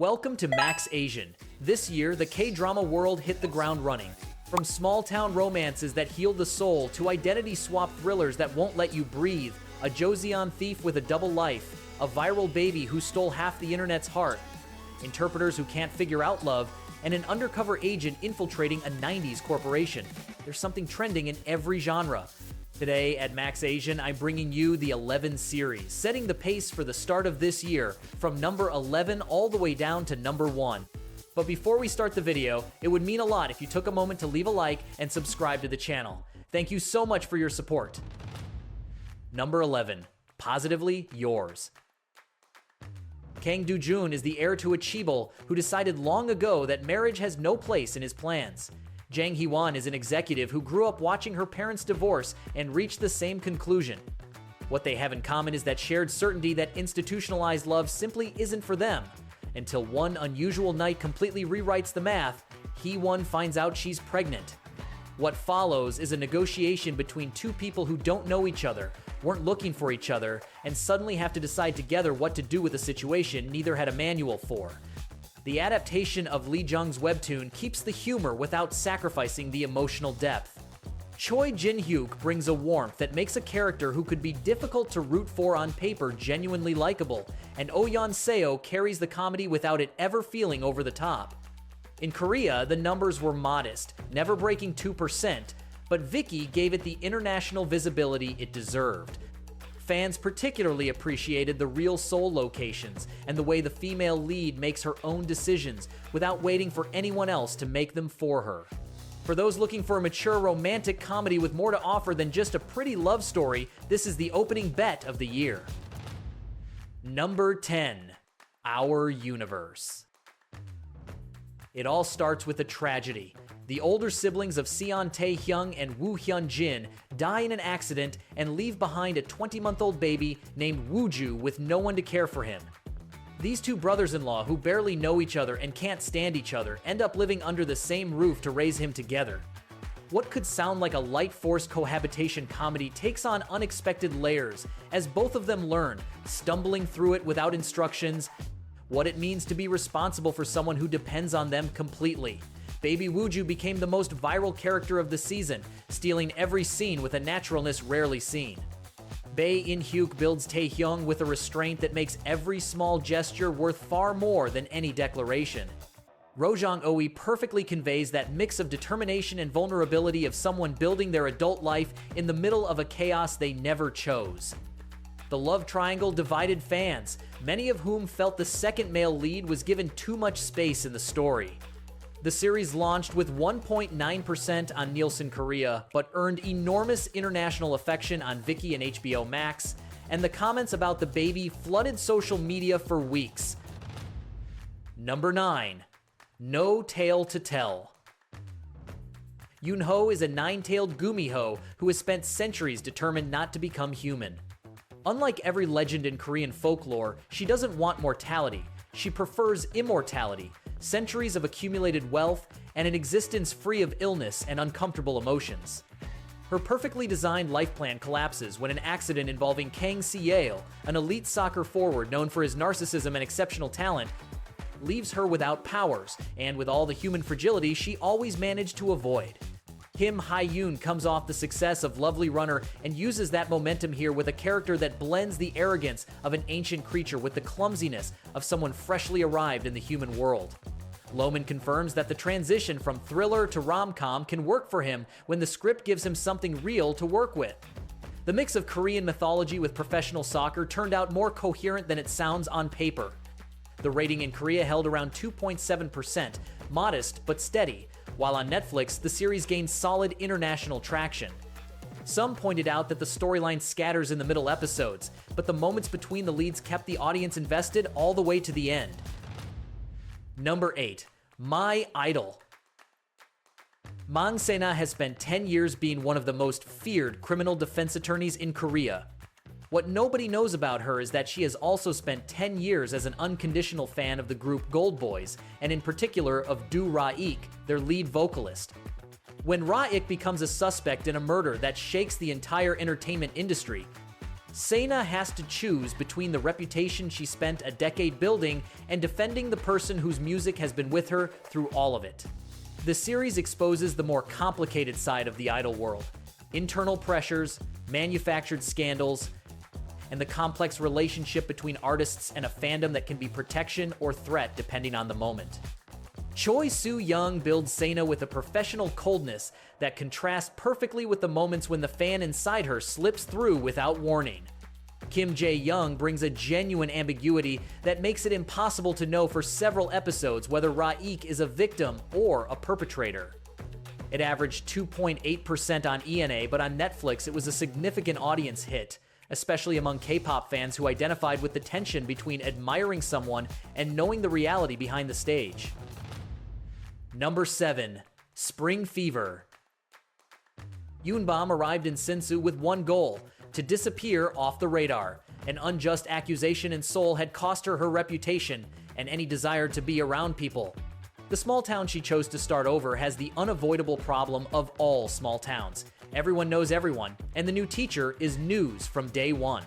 Welcome to Max Asian. This year, the K-drama world hit the ground running. From small-town romances that heal the soul to identity-swap thrillers that won't let you breathe, a Joseon thief with a double life, a viral baby who stole half the internet's heart, interpreters who can't figure out love, and an undercover agent infiltrating a 90s corporation. There's something trending in every genre. Today at Max Asian, I'm bringing you the 11 series, setting the pace for the start of this year, from number 11 all the way down to number 1. But before we start the video, it would mean a lot if you took a moment to leave a like and subscribe to the channel. Thank you so much for your support. Number 11. Positively Yours. Kang Do-jun is the heir to a chaebol who decided long ago that marriage has no place in his plans. Jang Hee-won is an executive who grew up watching her parents divorce and reached the same conclusion. What they have in common is that shared certainty that institutionalized love simply isn't for them. Until one unusual night completely rewrites the math, Hee-won finds out she's pregnant. What follows is a negotiation between two people who don't know each other, weren't looking for each other, and suddenly have to decide together what to do with a situation neither had a manual for. The adaptation of Lee Jung's webtoon keeps the humor without sacrificing the emotional depth. Choi Jin-hyuk brings a warmth that makes a character who could be difficult to root for on paper genuinely likable, and Oh Yeon-seo carries the comedy without it ever feeling over the top. In Korea, the numbers were modest, never breaking 2%, but Vicky gave it the international visibility it deserved. Fans particularly appreciated the real Seoul locations and the way the female lead makes her own decisions without waiting for anyone else to make them for her. For those looking for a mature romantic comedy with more to offer than just a pretty love story, this is the opening bet of the year. Number 10. Our Universe. It all starts with a tragedy. The older siblings of Seon Tae-hyung and Woo Hyun-jin die in an accident and leave behind a 20-month-old baby named Woo-ju with no one to care for him. These two brothers-in-law, who barely know each other and can't stand each other, end up living under the same roof to raise him together. What could sound like a light forced cohabitation comedy takes on unexpected layers as both of them learn, stumbling through it without instructions, what it means to be responsible for someone who depends on them completely. Baby Woo-ju became the most viral character of the season, stealing every scene with a naturalness rarely seen. Bae In-hyuk builds Tae-hyung with a restraint that makes every small gesture worth far more than any declaration. Rojong-oe perfectly conveys that mix of determination and vulnerability of someone building their adult life in the middle of a chaos they never chose. The love triangle divided fans, many of whom felt the second male lead was given too much space in the story. The series launched with 1.9% on Nielsen Korea, but earned enormous international affection on Viki and HBO Max, and the comments about the baby flooded social media for weeks. Number 9. No Tale to Tell. Yoon-ho is a nine-tailed gumiho who has spent centuries determined not to become human. Unlike every legend in Korean folklore, she doesn't want mortality. She prefers immortality, centuries of accumulated wealth, and an existence free of illness and uncomfortable emotions. Her perfectly designed life plan collapses when an accident involving Kang Si-yeol, an elite soccer forward known for his narcissism and exceptional talent, leaves her without powers, and with all the human fragility she always managed to avoid. Kim Hae-yoon comes off the success of Lovely Runner and uses that momentum here with a character that blends the arrogance of an ancient creature with the clumsiness of someone freshly arrived in the human world. Lohman confirms that the transition from thriller to rom-com can work for him when the script gives him something real to work with. The mix of Korean mythology with professional soccer turned out more coherent than it sounds on paper. The rating in Korea held around 2.7%, modest but steady, while on Netflix, the series gained solid international traction. Some pointed out that the storyline scatters in the middle episodes, but the moments between the leads kept the audience invested all the way to the end. Number 8. My Idol. Mang Se-na has spent 10 years being one of the most feared criminal defense attorneys in Korea. What nobody knows about her is that she has also spent 10 years as an unconditional fan of the group Gold Boys, and in particular of Do Ra-ik, their lead vocalist. When Ra-ik becomes a suspect in a murder that shakes the entire entertainment industry, Sena has to choose between the reputation she spent a decade building and defending the person whose music has been with her through all of it. The series exposes the more complicated side of the idol world: internal pressures, manufactured scandals, and the complex relationship between artists and a fandom that can be protection or threat depending on the moment. Choi Soo-young builds Sena with a professional coldness that contrasts perfectly with the moments when the fan inside her slips through without warning. Kim Jae-young brings a genuine ambiguity that makes it impossible to know for several episodes whether Ra-ik is a victim or a perpetrator. It averaged 2.8% on ENA, but on Netflix it was a significant audience hit, especially among K-pop fans who identified with the tension between admiring someone and knowing the reality behind the stage. Number 7. Spring Fever. Yoonbom arrived in Sinsu with one goal: to disappear off the radar. An unjust accusation in Seoul had cost her her reputation and any desire to be around people. The small town she chose to start over has the unavoidable problem of all small towns. Everyone knows everyone, and the new teacher is news from day one.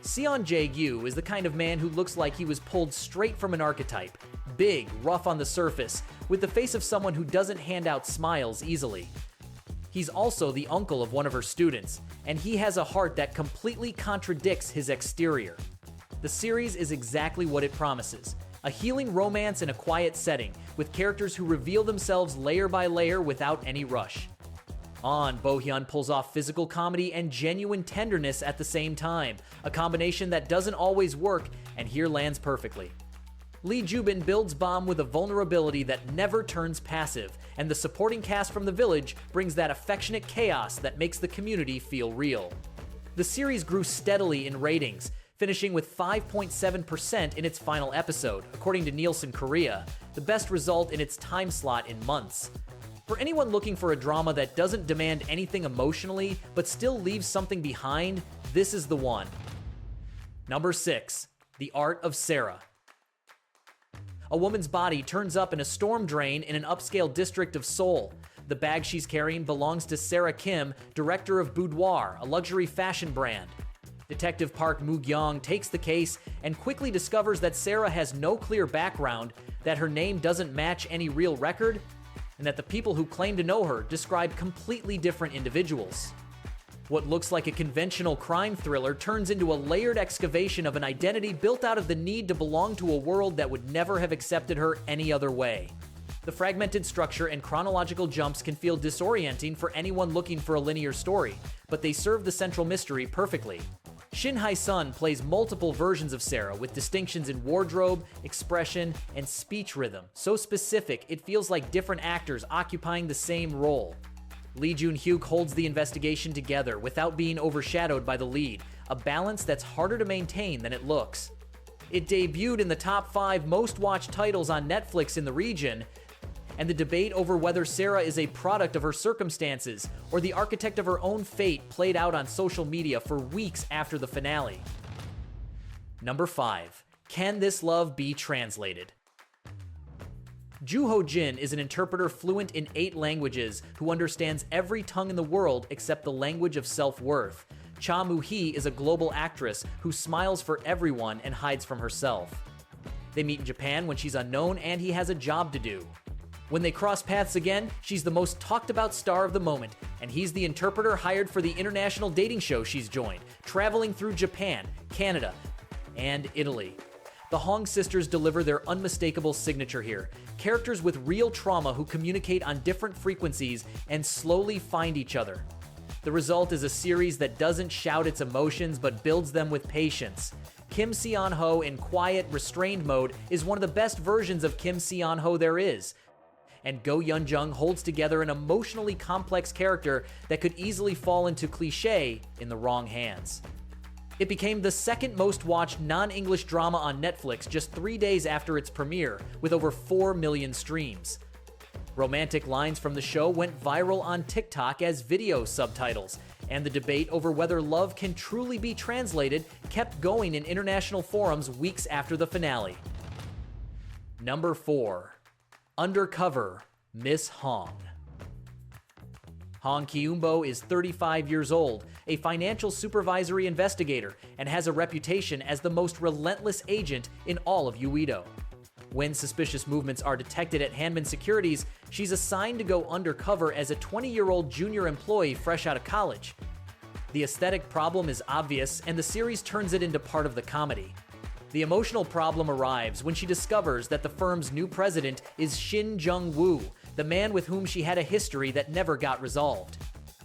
Seon Jae-gyu is the kind of man who looks like he was pulled straight from an archetype: big, rough on the surface, with the face of someone who doesn't hand out smiles easily. He's also the uncle of one of her students, and he has a heart that completely contradicts his exterior. The series is exactly what it promises: a healing romance in a quiet setting, with characters who reveal themselves layer by layer without any rush. Bo-hyun pulls off physical comedy and genuine tenderness at the same time, a combination that doesn't always work, and here lands perfectly. Lee Ju-bin builds Bom with a vulnerability that never turns passive, and the supporting cast from the village brings that affectionate chaos that makes the community feel real. The series grew steadily in ratings, finishing with 5.7% in its final episode, according to Nielsen Korea, the best result in its time slot in months. For anyone looking for a drama that doesn't demand anything emotionally, but still leaves something behind, this is the one. Number 6. The Art of Sarah. A woman's body turns up in a storm drain in an upscale district of Seoul. The bag she's carrying belongs to Sarah Kim, director of Boudoir, a luxury fashion brand. Detective Park Moo-gyong takes the case and quickly discovers that Sarah has no clear background, that her name doesn't match any real record, and that the people who claim to know her describe completely different individuals. What looks like a conventional crime thriller turns into a layered excavation of an identity built out of the need to belong to a world that would never have accepted her any other way. The fragmented structure and chronological jumps can feel disorienting for anyone looking for a linear story, but they serve the central mystery perfectly. Shin Hae-sun plays multiple versions of Sarah with distinctions in wardrobe, expression, and speech rhythm, so specific it feels like different actors occupying the same role. Lee Jun-hyuk holds the investigation together without being overshadowed by the lead, a balance that's harder to maintain than it looks. It debuted in the top 5 most watched titles on Netflix in the region, and the debate over whether Sarah is a product of her circumstances or the architect of her own fate played out on social media for weeks after the finale. Number 5. Can This Love Be Translated? Joo Ho-jin is an interpreter fluent in 8 languages who understands every tongue in the world except the language of self-worth. Cha Moo-hee is a global actress who smiles for everyone and hides from herself. They meet in Japan when she's unknown and he has a job to do. When they cross paths again, she's the most talked about star of the moment, and he's the interpreter hired for the international dating show she's joined, traveling through Japan, Canada, and Italy. The Hong sisters deliver their unmistakable signature here, characters with real trauma who communicate on different frequencies and slowly find each other. The result is a series that doesn't shout its emotions but builds them with patience. Kim Seon-ho in quiet, restrained mode is one of the best versions of Kim Seon-ho there is, and Go Yeon-jung holds together an emotionally complex character that could easily fall into cliché in the wrong hands. It became the second most watched non-English drama on Netflix just 3 days after its premiere, with over 4 million streams. Romantic lines from the show went viral on TikTok as video subtitles, and the debate over whether love can truly be translated kept going in international forums weeks after the finale. Number 4. Undercover, Miss Hong. Hong Kyumbo is 35 years old, a financial supervisory investigator, and has a reputation as the most relentless agent in all of Uedo. When suspicious movements are detected at Hanman Securities, she's assigned to go undercover as a 20-year-old junior employee fresh out of college. The aesthetic problem is obvious, and the series turns it into part of the comedy. The emotional problem arrives when she discovers that the firm's new president is Shin Jung-woo, the man with whom she had a history that never got resolved.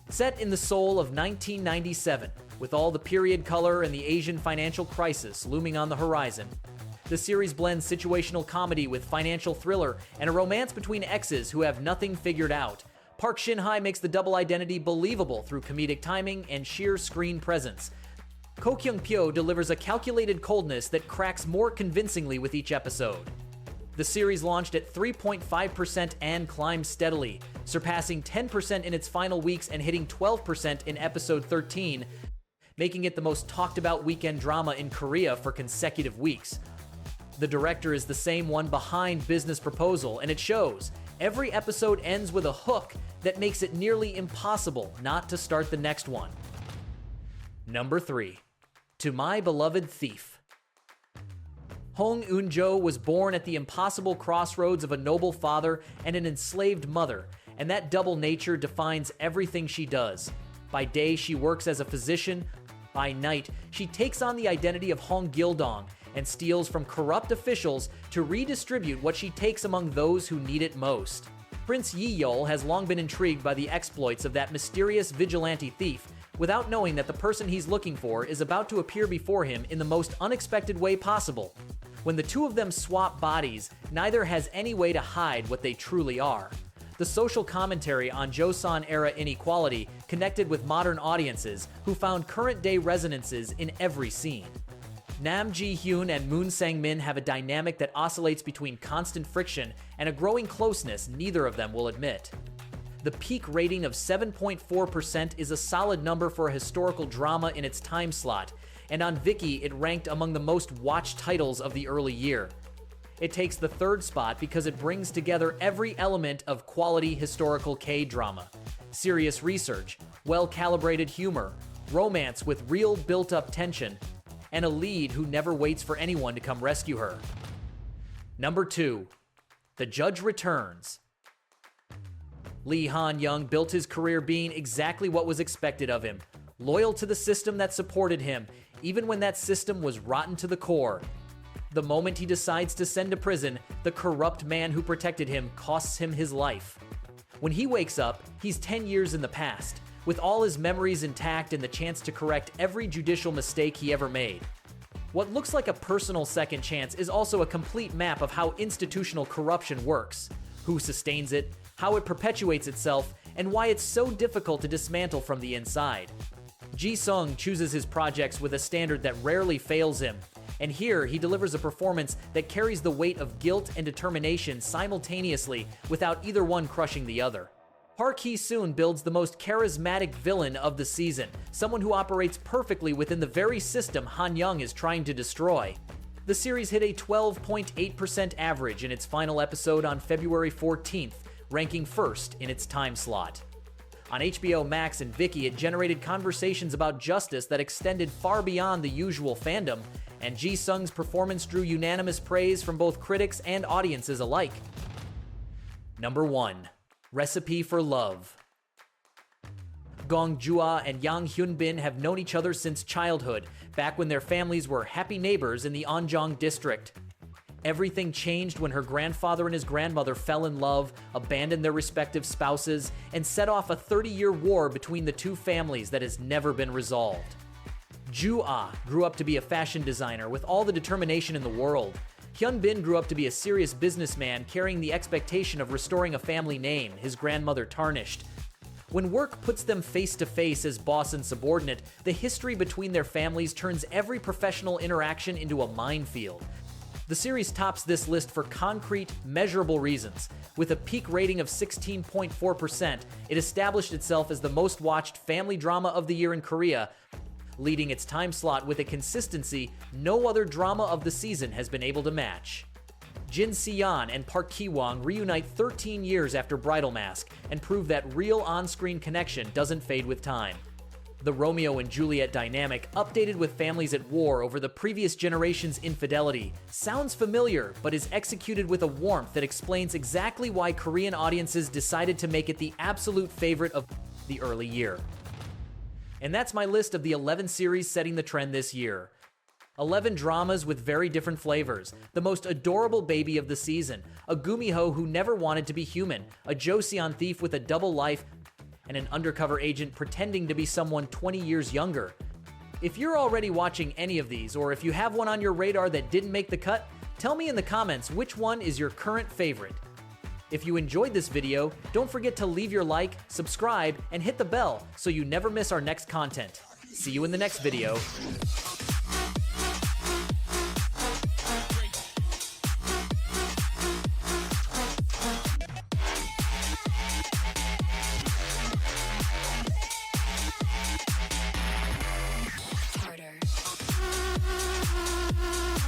Set in the Seoul of 1997, with all the period color and the Asian financial crisis looming on the horizon, the series blends situational comedy with financial thriller and a romance between exes who have nothing figured out. Park Shin-hye makes the double identity believable through comedic timing and sheer screen presence. Ko Kyung-pyo delivers a calculated coldness that cracks more convincingly with each episode. The series launched at 3.5% and climbed steadily, surpassing 10% in its final weeks and hitting 12% in episode 13, making it the most talked about weekend drama in Korea for consecutive weeks. The director is the same one behind Business Proposal, and it shows. Every episode ends with a hook that makes it nearly impossible not to start the next one. Number 3. To My Beloved Thief. Hong Eun-jo was born at the impossible crossroads of a noble father and an enslaved mother, and that double nature defines everything she does. By day, she works as a physician. By night, she takes on the identity of Hong Gildong and steals from corrupt officials to redistribute what she takes among those who need it most. Prince Yi-yeol has long been intrigued by the exploits of that mysterious vigilante thief, without knowing that the person he's looking for is about to appear before him in the most unexpected way possible. When the two of them swap bodies, neither has any way to hide what they truly are. The social commentary on Joseon-era inequality connected with modern audiences who found current-day resonances in every scene. Nam Ji-hyun and Moon Sang-min have a dynamic that oscillates between constant friction and a growing closeness neither of them will admit. The peak rating of 7.4% is a solid number for a historical drama in its time slot, and on Viki it ranked among the most watched titles of the early year. It takes the third spot because it brings together every element of quality historical K-drama. Serious research, well-calibrated humor, romance with real built-up tension, and a lead who never waits for anyone to come rescue her. Number 2. The Judge Returns. Lee Han-young built his career being exactly what was expected of him, loyal to the system that supported him, even when that system was rotten to the core. The moment he decides to send to prison, the corrupt man who protected him costs him his life. When he wakes up, he's 10 years in the past, with all his memories intact and the chance to correct every judicial mistake he ever made. What looks like a personal second chance is also a complete map of how institutional corruption works, who sustains it, how it perpetuates itself, and why it's so difficult to dismantle from the inside. Ji-sung chooses his projects with a standard that rarely fails him, and here he delivers a performance that carries the weight of guilt and determination simultaneously without either one crushing the other. Park Hee-soon builds the most charismatic villain of the season, someone who operates perfectly within the very system Han-young is trying to destroy. The series hit a 12.8% average in its final episode on February 14th, ranking first in its time slot. On HBO Max and Viki, it generated conversations about justice that extended far beyond the usual fandom, and Ji-sung's performance drew unanimous praise from both critics and audiences alike. Number 1. Recipe for Love. Gong Jua and Yang Hyun-bin have known each other since childhood, back when their families were happy neighbors in the Onjong district. Everything changed when her grandfather and his grandmother fell in love, abandoned their respective spouses, and set off a 30-year war between the two families that has never been resolved. Ju-ah grew up to be a fashion designer with all the determination in the world. Hyun-bin grew up to be a serious businessman carrying the expectation of restoring a family name his grandmother tarnished. When work puts them face to face as boss and subordinate, the history between their families turns every professional interaction into a minefield. The series tops this list for concrete, measurable reasons. With a peak rating of 16.4%, it established itself as the most watched family drama of the year in Korea, leading its time slot with a consistency no other drama of the season has been able to match. Jin Si-yeon and Park Ki-wong reunite 13 years after Bridal Mask and prove that real on-screen connection doesn't fade with time. The Romeo and Juliet dynamic, updated with families at war over the previous generation's infidelity, sounds familiar but is executed with a warmth that explains exactly why Korean audiences decided to make it the absolute favorite of the early year. And that's my list of the 11 series setting the trend this year. 11 dramas with very different flavors. The most adorable baby of the season, a Gumiho who never wanted to be human, a Joseon thief with a double life, and an undercover agent pretending to be someone 20 years younger. If you're already watching any of these, or if you have one on your radar that didn't make the cut, tell me in the comments which one is your current favorite. If you enjoyed this video, don't forget to leave your like, subscribe, and hit the bell so you never miss our next content. See you in the next video.